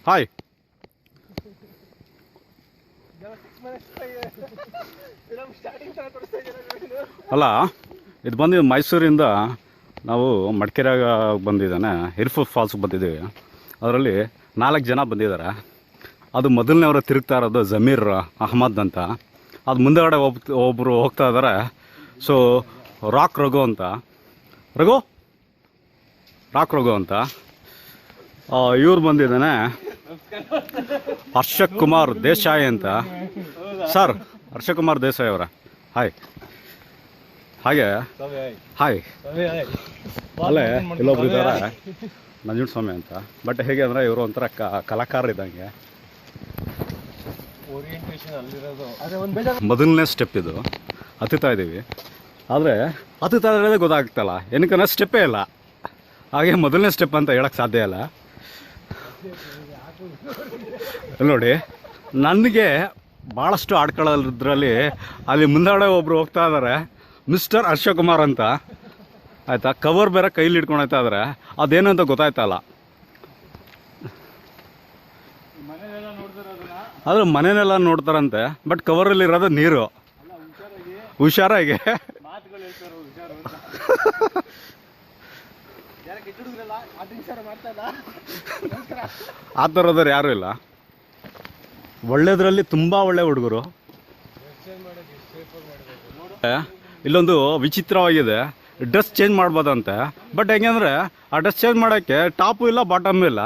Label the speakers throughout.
Speaker 1: Hi. ಅಲ್ಲ, ಇದು ಬಂದಿದ್ದು ಮೈಸೂರಿಂದ ನಾವು ಮಡಿಕೇರಿಯಾಗ ಬಂದಿದ್ದಾನೆ, ಹಿರ್ಫು ಫಾಲ್ಸ್ಗೆ ಬಂದಿದ್ದೀವಿ. ಅದರಲ್ಲಿ 4 ಜನ ಬಂದಿದ್ದಾರೆ. ಅದು ಮೊದಲನೇವರು ತಿರುಗ್ತಾ ಇರೋದು ಜಮೀರ್ ಅಹಮದ್ ಅಂತ. ಅದು ಮುಂದೆಗಡೆ ಒಬ್ಬರು ಹೋಗ್ತಾ ಇದ್ದಾರೆ. ಸೊ ರಾಕ್ ರಘು ಅಂತ, ರಾಕ್ ರಘು ಅಂತ. ಇವ್ರು ಬಂದಿದ್ದಾನೆ ಹರ್ಷಕ್ ಕುಮಾರ್ ದೇಸಾಯಿ ಅಂತ. ಸರ್, ಹರ್ಷಕ್ ಕುಮಾರ್ ದೇಸಾಯಿ ಅವರ ಹಾಯ್. ಹಾಗೆ ಹಾಯ್. ಅಲ್ಲೇ ಇಲ್ಲೊಬ್ರು ಇದ್ದಾರೆ ನಂಜುಂಡಸ್ವಾಮಿ ಅಂತ. ಬಟ್ ಹೇಗೆ ಅಂದರೆ ಇವರು ಒಂಥರ ಕಲಾಕಾರ ಇದ್ದಂಗೆ. ಮೊದಲನೇ ಸ್ಟೆಪ್ ಇದು, ಹತ್ತುತ್ತಾ ಇದ್ದೀವಿ. ಆದರೆ ಹತ್ತುತ್ತಾ ಇರೋದೇ ಗೊತ್ತಾಗ್ತಲ್ಲ, ಏನಕ್ಕಂದ್ರೆ ಸ್ಟೆಪ್ಪೇ ಇಲ್ಲ. ಹಾಗೆ ಮೊದಲನೇ ಸ್ಟೆಪ್ ಅಂತ ಹೇಳಕ್ಕೆ ಸಾಧ್ಯ ಇಲ್ಲ. ನೋಡಿ, ನನಗೆ ಭಾಳಷ್ಟು ಆಡ್ಕೊಳ್ಳೋದ್ರಲ್ಲಿ ಅಲ್ಲಿ ಮುಂದಾಡೆ ಒಬ್ಬರು ಹೋಗ್ತಾ ಇದ್ದಾರೆ, ಮಿಸ್ಟರ್ ಹರ್ಷಕುಮಾರ್ ಅಂತ. ಆಯಿತಾ, ಕವರ್ ಬೇರೆ ಕೈಲಿ ಹಿಡ್ಕೊಂಡು ಹೋಗ್ತಾ ಇದ್ದಾರೆ. ಅದೇನು ಅಂತ ಗೊತ್ತಾಯ್ತಲ್ಲ. ಆದರೆ ಮನೆಯೆಲ್ಲ ನೋಡ್ತಾರಂತೆ, ಬಟ್ ಕವರಲ್ಲಿ ಇರೋದು ನೀರು. ಹುಷಾರಾಗಿ ಆ ಥರದವ್ರು ಯಾರೂ ಇಲ್ಲ. ಒಳ್ಳೆಯದ್ರಲ್ಲಿ ತುಂಬ ಒಳ್ಳೆ ಹುಡುಗರು. ಇಲ್ಲೊಂದು ವಿಚಿತ್ರವಾಗಿದೆ, ಡ್ರೆಸ್ ಚೇಂಜ್ ಮಾಡ್ಬೋದಂತೆ. ಬಟ್ ಹೆಂಗಂದರೆ ಆ ಡ್ರೆಸ್ ಚೇಂಜ್ ಮಾಡೋಕ್ಕೆ ಟಾಪು ಇಲ್ಲ, ಬಾಟಮು ಇಲ್ಲ.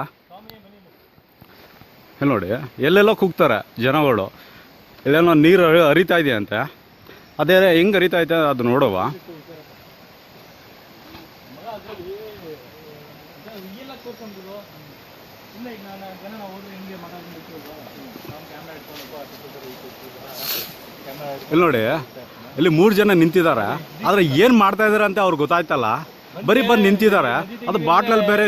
Speaker 1: ಇಲ್ಲಿ ನೋಡಿ, ಎಲ್ಲೆಲ್ಲೋ ಕೂಗ್ತಾರೆ ಜನಗಳು. ಇಲ್ಲೇನೋ ನೀರು ಹರಿತಾ ಇದೆಯಂತೆ. ಅದೇ ಹೆಂಗೆ ಹರಿತಾ ಐತೆ ಅದು ನೋಡುವ. ಇಲ್ಲಿ ನೋಡಿ, ಇಲ್ಲಿ 3 ಜನ ನಿಂತಿದ್ದಾರೆ. ಆದರೆ ಏನು ಮಾಡ್ತಾ ಇದ್ದಾರೆ ಅಂತ ಅವ್ರಿಗೆ ಗೊತ್ತಾಯ್ತಲ್ಲ. ಬರೀ ಬಂದು ನಿಂತಿದ್ದಾರೆ. ಅದು ಬಾಟ್ಲಲ್ಲಿ ಬೇರೆ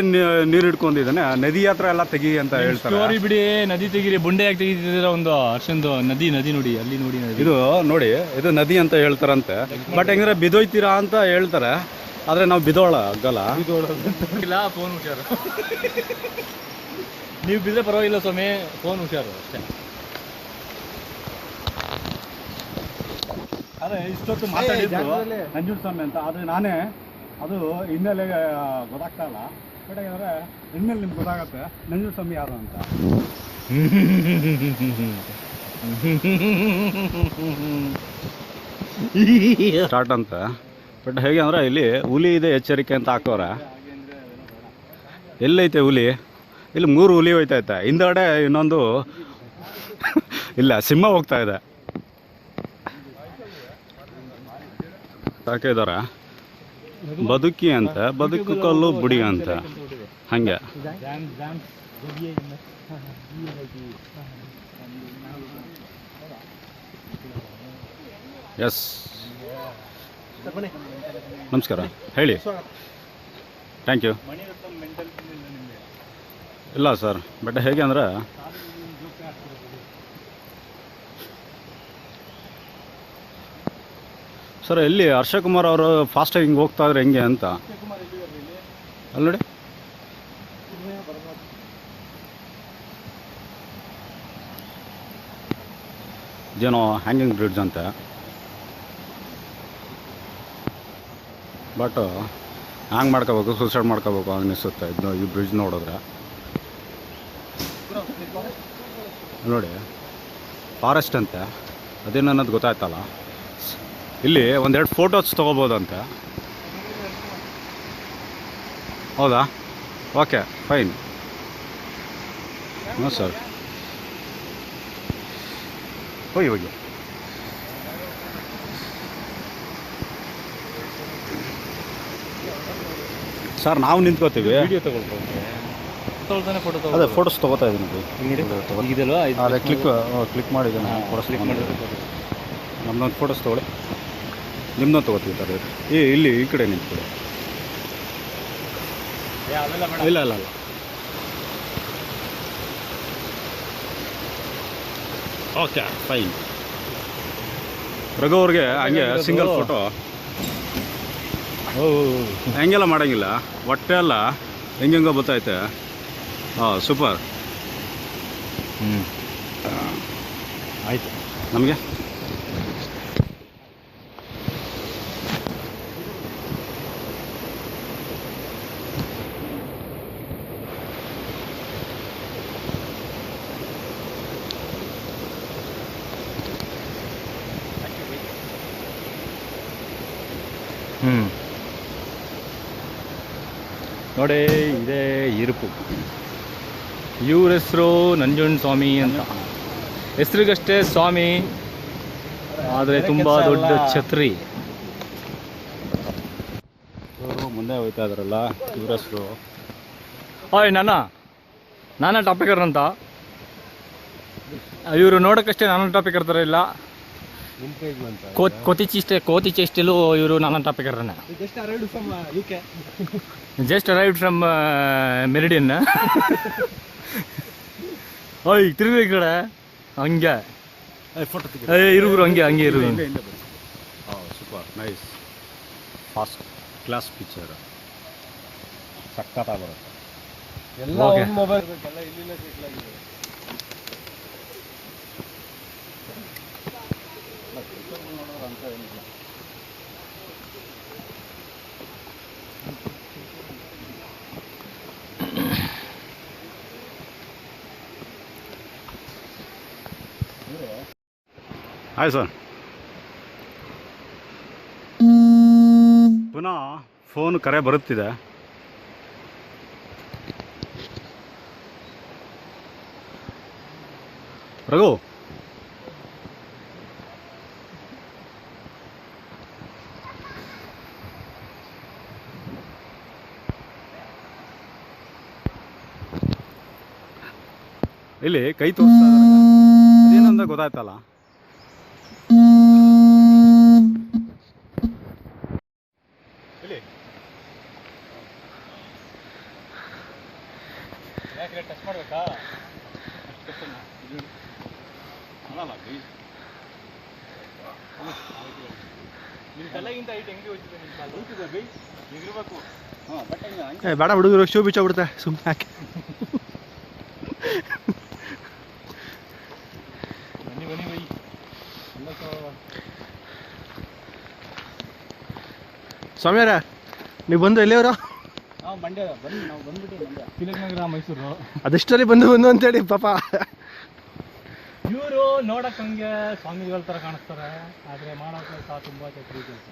Speaker 1: ನೀರು ಹಿಡ್ಕೊಂಡಿದ್ದಾನೆ. ನದಿ ಹತ್ರ ಎಲ್ಲ ತೆಗಿ ಅಂತ ಹೇಳ್ತಾರೆ.
Speaker 2: ಬಿಡಿ, ನದಿ ತೆಗೀರಿ, ಬುಂಡೆಯಾಗಿ ತೆಗಿತಿದ್ದೀರ ಒಂದು ಅರ್ಶಂದು ನದಿ ನೋಡಿ, ಅಲ್ಲಿ ನೋಡಿ.
Speaker 1: ಇದು ನೋಡಿ, ಇದು ನದಿ ಅಂತ ಹೇಳ್ತಾರಂತೆ. ಬಟ್ ಹೆಂಗಂದ್ರೆ ಬಿದೋಯ್ತೀರಾ ಅಂತ ಹೇಳ್ತಾರೆ. ಆದರೆ ನಾವು ಆಗಲ್ಲ.
Speaker 2: ಇಲ್ಲ, ಫೋನ್ ಹುಷಾರು. ನೀವು ಬಿದ್ರೆ ಪರವಾಗಿಲ್ಲ ಸ್ವಾಮಿ, ಫೋನ್ ಹುಷಾರು ಅಷ್ಟೇ.
Speaker 1: ಅದೇ ಇಷ್ಟೊತ್ತು ಮಾತಾಡಿದ್ದು ನಂಜುಂಡಸ್ವಾಮಿ ಅಂತ. ಆದರೆ ನಾನೇ ಅದು ಹಿನ್ನೆಲೆ ಗೊತ್ತಾಗ್ತಾ ಇಲ್ಲ. ಬಟ್ ಯಾಕಂದರೆ ಹಿನ್ನೆಲೆ ನಿಮ್ಗೆ ಗೊತ್ತಾಗತ್ತೆ ನಂಜುಂಡಸ್ವಾಮಿ ಯಾರು ಅಂತ. ಸ್ಟಾರ್ಟ್ ಅಂತ. ಬಟ್ ಹೇಗೆ ಅಂದರೆ ಇಲ್ಲಿ ಹುಲಿ ಇದೆ ಎಚ್ಚರಿಕೆ ಅಂತ ಹಾಕೋರೆ. ಎಲ್ಲೈತೆ ಹುಲಿ? ಇಲ್ಲಿ 3 ಹುಲಿ ಹೋಯ್ತೈತೆ. ಹಿಂದಗಡೆ ಇನ್ನೊಂದು ಇಲ್ಲ, ಸಿಂಹ ಹೋಗ್ತಾ ಇದೆ. ಸಾಕಿದಾರ ಬದುಕಿ ಅಂತ, ಬದುಕು ಕಲ್ಲು ಬುಡಿ ಅಂತ. ಹಂಗೆ ಎಸ್. ನಮಸ್ಕಾರ, ಹೇಳಿ. Thank you. ಇಲ್ಲ ಸರ್, ಬಟ್ ಹೇಗೆ ಅಂದರೆ ಸರ್, ಎಲ್ಲಿ ಹರ್ಷಕುಮಾರ್ ಅವರು ಫಾಸ್ಟಾಗಿ ಹಿಂಗೆ ಹೋಗ್ತಾ ಇದ್ರೆ ಹೆಂಗೆ ಅಂತ. ಅಲ್ಲಿ ನೋಡಿ, ಇದೇನೋ ಹ್ಯಾಂಗಿಂಗ್ ಬ್ರಿಡ್ಜ್ ಅಂತೆ. ಬಟ್ ಹ್ಯಾಂಗ್ ಮಾಡ್ಕೋಬೇಕು, ಸೂಸೈಡ್ ಮಾಡ್ಕೋಬೇಕು ಅನ್ನಿಸುತ್ತೆ ಇದು ಈ ಬ್ರಿಡ್ಜ್ ನೋಡಿದ್ರೆ. ನೋಡಿ, ಫಾರೆಸ್ಟ್ ಅಂತೆ. ಅದೇನು ಅನ್ನೋದು ಗೊತ್ತಾಯ್ತಲ್ಲ. ಇಲ್ಲಿ 1-2 ಫೋಟೋಸ್ ತೊಗೋಬೋದಂತೆ. ಹೌದಾ? Okay, fine. ಹಾಂ ಸರ್, ಹೋಗಿ. ಸರ್, ನಾವು ನಿಂತ್ಕೋತೀವಿ.
Speaker 2: ವಿಡಿಯೋ ತಗೊಳ್ತಾರೆ,
Speaker 1: ಅದೇ ಫೋಟೋಸ್ ತೊಗೋತಾ ಇದ್ದೀನಿ. ಅದೇ ಕ್ಲಿಕ್ ಮಾಡಿದ್ದೀನಿ. ನಮ್ಮದೊಂದು ಫೋಟೋಸ್ ತೊಗೊಳ್ಳಿ, ನಿಮ್ಮದೊಂದು ತೊಗೋತೀವಿ ಸರ್. ಇಲ್ಲಿ ಈ ಕಡೆ ನಿಂತ್ಕೊಳ್ಳಿ. ಇಲ್ಲ. Okay, fine. ರಘು ಅವ್ರಿಗೆ ಹಂಗೆ ಸಿಂಗಲ್ ಫೋಟೋ ಹಂಗೆಲ್ಲ ಮಾಡೋಂಗಿಲ್ಲ. ಹೊಟ್ಟೆ ಎಲ್ಲ ಹೆಂಗೆಂಗೋ ಗೊತ್ತೈತೆ. ಹಾಂ ಸೂಪರ್.
Speaker 2: ಆಯಿತು
Speaker 1: ನಮಗೆ
Speaker 2: ನೋಡಿ ಇದೇ ಇರುಪು. ಇವ್ರ ಹೆಸರು ನಂಜುಂಡ ಸ್ವಾಮಿ ಅಂತ. ಹೆಸರಿಗಷ್ಟೇ ಸ್ವಾಮಿ, ಆದರೆ ತುಂಬ ದೊಡ್ಡ ಛತ್ರಿ.
Speaker 1: ಇವರು ಮುಂದೆ ಹೋಗ್ತಾ ಇದಾರಲ್ಲ, ಇವ್ರ ಹೆಸರು
Speaker 2: ಹಾಯ್ ನಾನಾ ಟಾಪಿಕರ್ ಅಂತ. ಇವರು ನೋಡೋಕ್ಕಷ್ಟೇ ನಾನಾ ಟಾಪಿಕರ್ ಥರ ಇಲ್ಲ. ಕೋತಿ ಚೇಷ್ಟೆಲು ಇವರು ನಾನಾ ಟಾಪಿಕರ್ನ. Just arrived from Meridian. ಓಯ್ ತಿರುಗಿ ಈ ಕಡೆ ಹಂಗೆ ಇರುಗುರು, ಹಂಗೆ ಇರು.
Speaker 1: ಹಾಂ super nice first class picture, ಸಕ್ಕತ್ತಾಗಿ ಬರುತ್ತೆ.
Speaker 3: ಎಲ್ಲ
Speaker 2: Okay.
Speaker 3: ಒಂದು ಮೊಬೈಲ್ ಬೇಕಲ್ಲ, ಇಲ್ಲಿಂದ ಸಿಕ್ಲಾಗಿದೆ.
Speaker 1: Hi sir. ಪುನಃ ಫೋನ್ ಕರೆ ಬರುತ್ತಿದೆ. ರಘು, ಇಲ್ಲಿ ಕೈ ತೋರಿಸ್ತಾ ಇದ್ದಾರೆ, ಅದೇನಂತ ಗೊತ್ತಾಯ್ತಲ್ಲ. ಇಲ್ಲಿ
Speaker 2: ಟಚ್ ಮಾಡಬೇಕಾ? ನಿಮ್ಮ ತಲೆಗಿಂತ ಹೈಟ್ ಹೆಂಗೆ ಹೋಗ್ತಿದೆ ನಿಮ್ಮ ಕಾಲು? ಇದಿರ್ಬೇಕು.
Speaker 1: ಹಾಂ ಬಟ್
Speaker 3: ಬೇಡ ಹುಡುಗರು ಶೂ ಬಿಚ್ಚೋಗ್ಬಿಡುತ್ತೆ ಸುಮ್ಮನೆ ಹಾಕಿ.
Speaker 2: ಬನ್ನಿ ಬೈ.
Speaker 3: ಸ್ವಾಮಿಯವ್ರ ನೀವು ಬಂದು ಎಲ್ಲಿಯವರು?
Speaker 1: ನಾವು ಮಂಡ್ಯ ಬನ್ನಿ, ನಾವು ಬಂದ್ಬಿಟ್ಟು ಮಂಡ್ಯ,
Speaker 2: ತಿಲಕನಗರ, ಮೈಸೂರು.
Speaker 3: ಅದೆಷ್ಟರಲ್ಲಿ ಬಂದು ಅಂತೇಳಿ ಪಾಪ.
Speaker 2: ಇವರು ನೋಡಕ್ ಹಂಗೆ ಸ್ವಾಮಿಗಳ ಥರ ಕಾಣಿಸ್ತಾರೆ, ಆದರೆ ಮಾಡೋಕೆ ಸಹ ತುಂಬ ಛತ್ರಿ ಕೆಲಸ.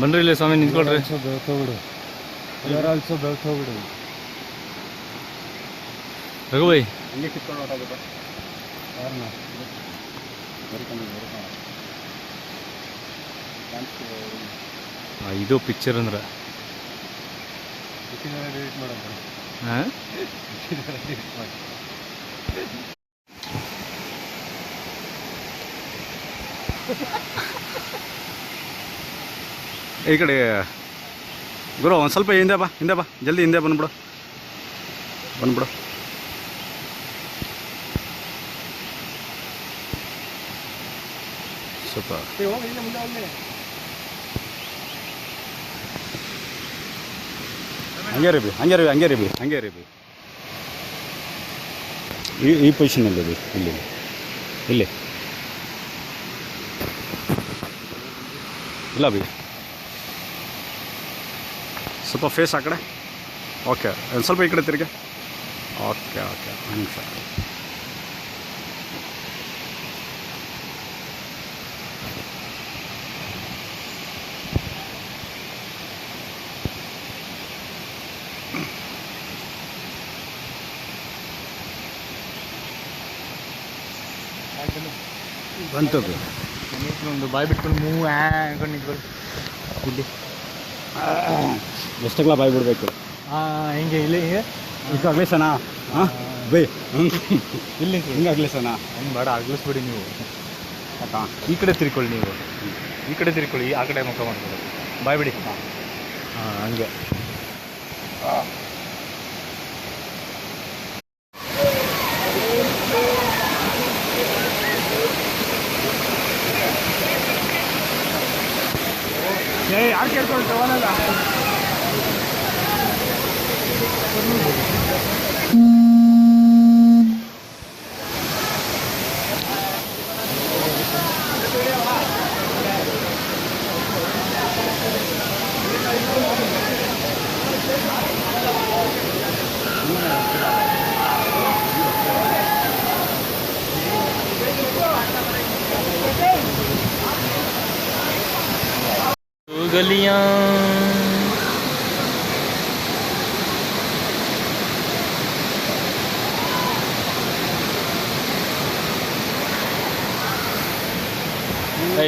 Speaker 2: ಬನ್ರಿ ಇಲ್ಲಿ ಸ್ವಾಮಿ, ನಿಂತ್ಕೊಳ್ರಿ. ರಘುಬೈ
Speaker 1: ಹಂಗೆ ಕಿತ್ಕೊಂಡು ಹೊರಟಾಗುತ್ತೆ.
Speaker 2: ಇದು ಪಿಕ್ಚರ್ ಅಂದ್ರೆ ಹಾಂ
Speaker 1: ಈ ಕಡೆ ಗುರು ಒಂದು ಸ್ವಲ್ಪ ಹಿಂದೆ ಬಾ, ಜಲ್ದಿ ಹಿಂದೆ ಬಂದ್ಬಿಡು. ಸೂಪರ್. ಹಂಗೆ ರೀ ಈ ಪೊಸಿಷನಲ್ಲಿ ಇಲ್ಲಿ ಇಲ್ಲ ಬಿ ಸ್ವಲ್ಪ ಫೇಸ್ ಆ ಕಡೆ. ಓಕೆ, ಒಂದು ಸ್ವಲ್ಪ ಈ ಕಡೆ ತಿರುಗಿ. ಓಕೆ ಓಕೆ, ಹಂಗೆ ಸರ್. ಬಂತದ್ದು
Speaker 2: ಒಂದು ಬಾಯಿ ಬಿಟ್ಕೊಂಡು ಮೂವ್ ಅನ್ಕೊಂಡು ನಿಂತ್ಕೊಳ್ಳಿ ಇಲ್ಲಿ.
Speaker 1: ಎಷ್ಟೆಲ್ಲ ಬಾಯಿ ಬಿಡಬೇಕು?
Speaker 2: ಹಿಂಗೆ ಇಲ್ಲಿ ಹಿಂಗೆ
Speaker 1: ಈಗ ಅಗ್ಲೇಸನಾ? ಹಾಂ ಬೈ
Speaker 2: ಇಲ್ಲಿ
Speaker 1: ಹಿಂಗೆ ಅಗ್ಲೇಸನಾ?
Speaker 2: ಹಂಗೆ ಬೇಡ, ಅಗ್ಲಿಸ್ಬಿಡಿ ನೀವು.
Speaker 1: ಅಕ್ಕ
Speaker 2: ಈ ಕಡೆ ತಿರ್ಕೊಳ್ಳಿ, ನೀವು ಈ ಕಡೆ ತಿರ್ಕೊಳ್ಳಿ, ಆ ಕಡೆ ಮುಖ ಮಾಡ್ಕೊಳ್ಳಿ, ಬಾಯ್ ಬಿಡಿ. ಹಾಂ ಹಂಗೆ. ಯಾರು ಕೇಳ್ಕೊಂಡು ತಗೊಳಲ್ಲ. गलियां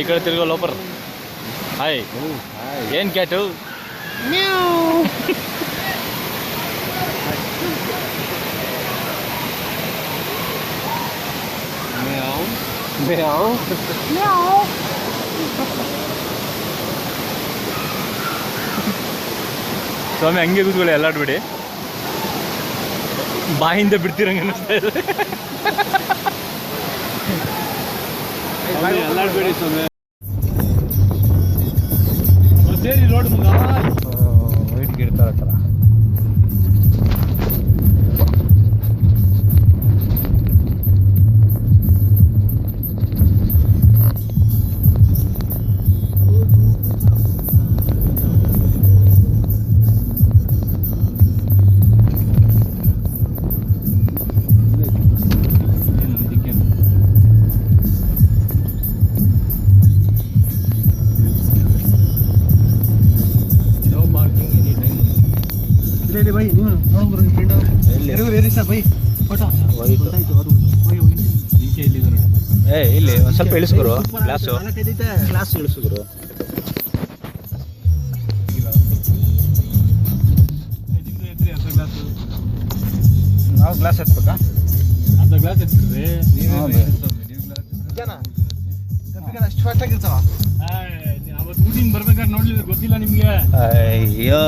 Speaker 2: इकड़े तिरगो लोपर. हाय ಏನ್ ಕ್ಯಾಟು? ಸ್ವಾಮಿ ಹಂಗೆ ಕೂತ್ಕೊಳ್ಳಿ, ಎಲ್ಲಾಡ್ಬಿಡಿ, ಬಾಯಿಂದ ಬಿಡ್ತಿರಂಗೆ ಅನ್ನಿಸ್ತಾ ಇದೆ.
Speaker 1: ಎಲ್ಲಾಡ್ಬೇಡಿ ಸ್ವಾಮಿ.
Speaker 2: ಸೇರಿ ರೋಡ್ ಮುಂಗ ವೈಟ್ ಗಿಡ್ತಾರತ್ತಲ್ಲ.
Speaker 3: ಬೈ ನೀವು ನೋಡ್ಬರು ನಿಮ್ಮ ಫ್ರೆಂಡ್ ಏರಿ ಸರ್ ಬೈ ಫೋಟೋ
Speaker 2: ಇಲ್ಲಿ ಒಂದು ಸ್ವಲ್ಪ ಇಳಿಸ್ಕೊರು ಗ್ಲಾಸು.
Speaker 3: ಕ್ಲಾಸ್
Speaker 2: ಇಳಿಸ್ಕೊರು. ನಾವು ಗ್ಲಾಸ್ ಎತ್ಬೇಕಾ? ಅರ್ಧ ಗ್ಲಾಸ್ ಎತ್ತಿದ್ರೆ
Speaker 3: ಅಷ್ಟು ಫಾಸ್ಟ್ ಆಗಿರ್ತಾವ.
Speaker 2: ಅವತ್ತು ಊಟಿಂಗ್ ಬರ್ಬೇಕಾದ್ರೆ ನೋಡ್ಲಿಲ್ಲ, ಗೊತ್ತಿಲ್ಲ ನಿಮ್ಗೆ?
Speaker 1: ಅಯ್ಯೋ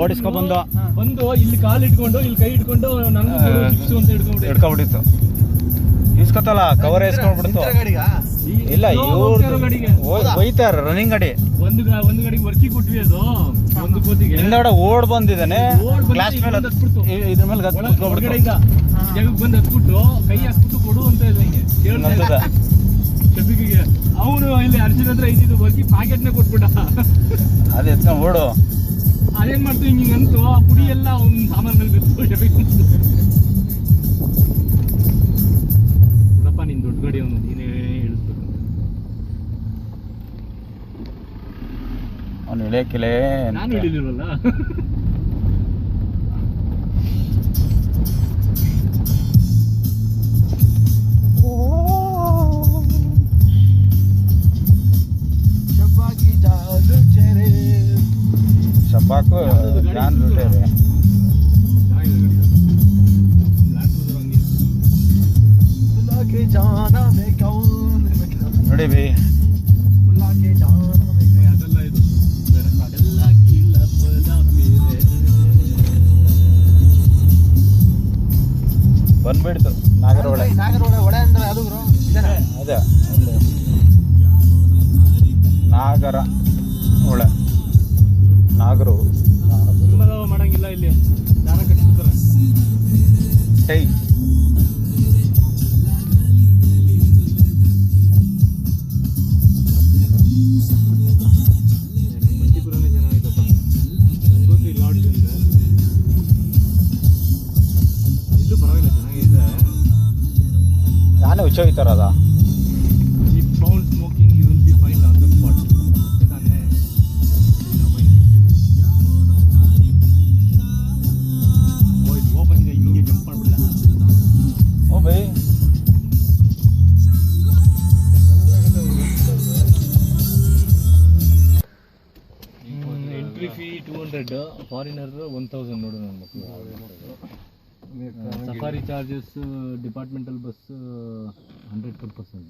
Speaker 1: ಓಡಿಸ್ಕೊಬಂದು
Speaker 2: ಬಂದು ಇಲ್ಲಿ ಕಾಲು ಇಟ್ಕೊಂಡು ಇಲ್ಲಿ ಕೈ ಇಟ್ಕೊಂಡು ನಂಗೆ ಚಿಪ್ಸು ಅಂತ
Speaker 1: ಹಿಡ್ಕೊಬಿಟ್ಟಿತ್ತು. ಇಸ್ಕೊತಲ್ಲ ಕವರ್ ಇಸ್ಕೊಂಡ್ಬಿಡ್ತು. ಇಲ್ಲ ಇವ್ರು
Speaker 2: ಗಾಡಿಗೆ
Speaker 1: ಹೋಯ್ತಾರ ರನ್ನಿಂಗ್ ಗಾಡಿ.
Speaker 2: ಒಂದು ಗಾಡಿಗೆ ವರ್ಕಿ ಕೊಟ್ವಿ, ಅದು ಒಂದು ಕೋತಿಗೆ
Speaker 1: ಹಿಂದಗಡೆ ಓಡ್ ಬಂದಿದ್ದಾನೆ. ಗ್ಲಾಸ್ ಮೇಲೆ ಇದ್ರ ಮೇಲೆ
Speaker 2: ಹೊರಗಡೆಯಿಂದ ಜಗಕ್ಕೆ ಬಂದು ಹತ್ಬಿಟ್ಟು ಕೈ ಹಾಕ್ಬಿಟ್ಟು ಕೊಡು ಅಂತ ಇದೆ. ಹಿಂಗೆ ಹೇಳ್ತಾ ಶಫೀಕಿಗೆ ಅವನು ಇಲ್ಲಿ ಅರ್ಜುನ್ ಹತ್ರ ಇದ್ದಿದ್ದು ವರ್ಕಿ ಪ್ಯಾಕೆಟ್ನೇ ಕೊಟ್ಬಿಟ್ಟ.
Speaker 1: ಅದೇ ಎತ್ಕೊಂಡು ಓಡು.
Speaker 2: ಅದೇನ್ ಮಾಡ್ತು ಹಿಂಗೆ ಅಂತು, ಆ ಪುಡಿ ಎಲ್ಲ ಅವ್ನ ಸಾಮಾನ್ ಮೇಲೆ ಬಿತ್ತು. ಶಫೀಕ್ ಬಿಡಪ್ಪ, ನಿನ್ ದೊಡ್ಡ ಗಾಡಿ ಅವನು, ನೀನೇ ಇಳಿಸ್ಬೇಕು.
Speaker 1: ಅವ್ನು ಇಳಿಯಕ್ಕಿಲೇ.
Speaker 2: ನಾನು ಇಳಿಲಿಲ್ವಲ್ಲ.
Speaker 1: ಶಬ್ಬಾಕು ಜಾನ್ ಲೂಟೇರಿ. ನೋಡಿ ಬಿ
Speaker 2: ಅದೆಲ್ಲ ಇದು
Speaker 1: ಬಂದ್ಬಿಡ್ತು ನಾಗರಹೊಳೆ.
Speaker 3: ಒಡೆ ಅಂದ್ರೆ ಅದು
Speaker 1: ಅದೇ ನಾಗರ ಹೊಳೆ, ನಾಗರು
Speaker 2: ಮಾಡಂಗಿಲ್ಲ, ಇಲ್ಲಿ ದಾರ ಕಟ್ಟಿರ್ತಾರೆ.
Speaker 1: ಟೈ ಮುಚ್ಚೋಯ್ತಾರದ
Speaker 2: If found smoking, you will be fined on the spot. ತಾನೇ? ಈಗ fine ಬಿಡ್ತೀವಿ. ಓ, ಇದು open ಇದೆ, ಹಿಂಗೆ jump ಮಾಡ್ಬಿಡ್ಲಾ?
Speaker 1: ಓ ಬೈ
Speaker 2: ಎಂಟ್ರಿ ಫೀ 200, ಫಾರಿನರ್ 1000 ನೋಡು ನನ್ನ ಮಕ್ಕಳು. Safari charges departmental bus 100 per person.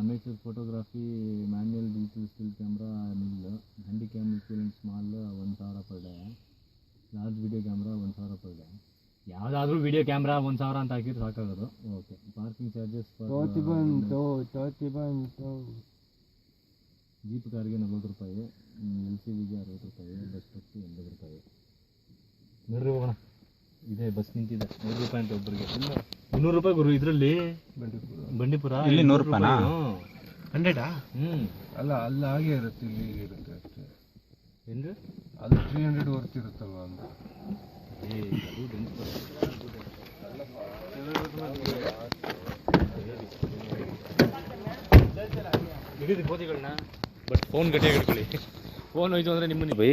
Speaker 2: Amateur photography manual digital still camera nil, handy cam equivalent small 1000 per day, large video camera 1000 per day. ಯಾವುದಾದ್ರೂ ವಿಡಿಯೋ ಕ್ಯಾಮ್ರಾ 1000 ಅಂತ ಹಾಕಿದ್ರೆ ಸಾಕಾಗೋದು. ಓಕೆ. ಪಾರ್ಕಿಂಗ್ ಚಾರ್ಜಸ್ ಜೀಪ್ ಕಾರ್ಗೆ 40 ರೂಪಾಯಿ, LCVಗೆ 60 ರೂಪಾಯಿ, ಬಸ್ ಟ್ರಕ್ಗೆ 80 ರೂಪಾಯಿ. ನೋಡ್ರಿ ಹೋಗೋಣ, ಇದೆ ಬಸ್ ನಿಂತಿದೆ. 100 ರೂಪಾಯಿ ಅಂತ ಒಬ್ಬರಿಗೆ, 200 ರೂಪಾಯಿ ಗುರು ಇದರಲ್ಲಿ. ಬಂಡೀಪುರ
Speaker 1: ಇಲ್ಲಿ 100 ರೂಪಾಯಿನಾ?
Speaker 3: 100
Speaker 4: ಅಲ್ಲ ಅಲ್ಲಿ ಹಾಗೆ ಇರುತ್ತೆ, ಇಲ್ಲಿ ಹೀಗೆ ಇರುತ್ತೆ ಅಷ್ಟೇ.
Speaker 2: ಏನು
Speaker 4: ಅದು 300 ವರ್ತ್ ಇರುತ್ತಲ್ವ ಅಂತ.
Speaker 2: ಗೋಧಿಗಳನ್ನ ಬಟ್ ಫೋನ್ ಗಟ್ಟಿಯಾಗಿ ಇಟ್ಕೊಳ್ಳಿ. ಫೋನ್ ಹೋಯ್ತು ಅಂದರೆ ನಿಮ್ಮನ್ನ
Speaker 1: ಬೈ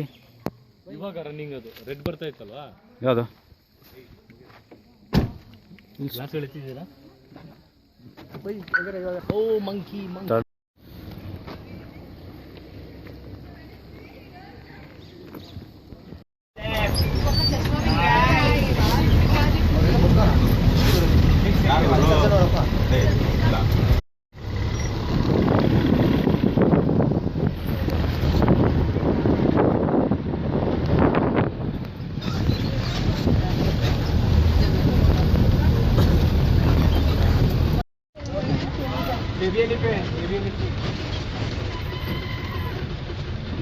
Speaker 2: ಇವಾಗ ರನ್ನಿಂಗ್ ಅದು ರೆಡ್ ಬರ್ತಾ ಇತ್ತಲ್ವಾ?
Speaker 1: ಯಾವುದು
Speaker 2: ಗ್ಲಾಸ್ಗಳು ಎತ್ತಿದ್ದೀರಾ? ಓ ಮಂಕಿ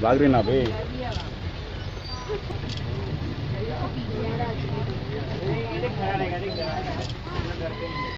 Speaker 1: भाग रही ना भाई
Speaker 5: खड़ा रहेगा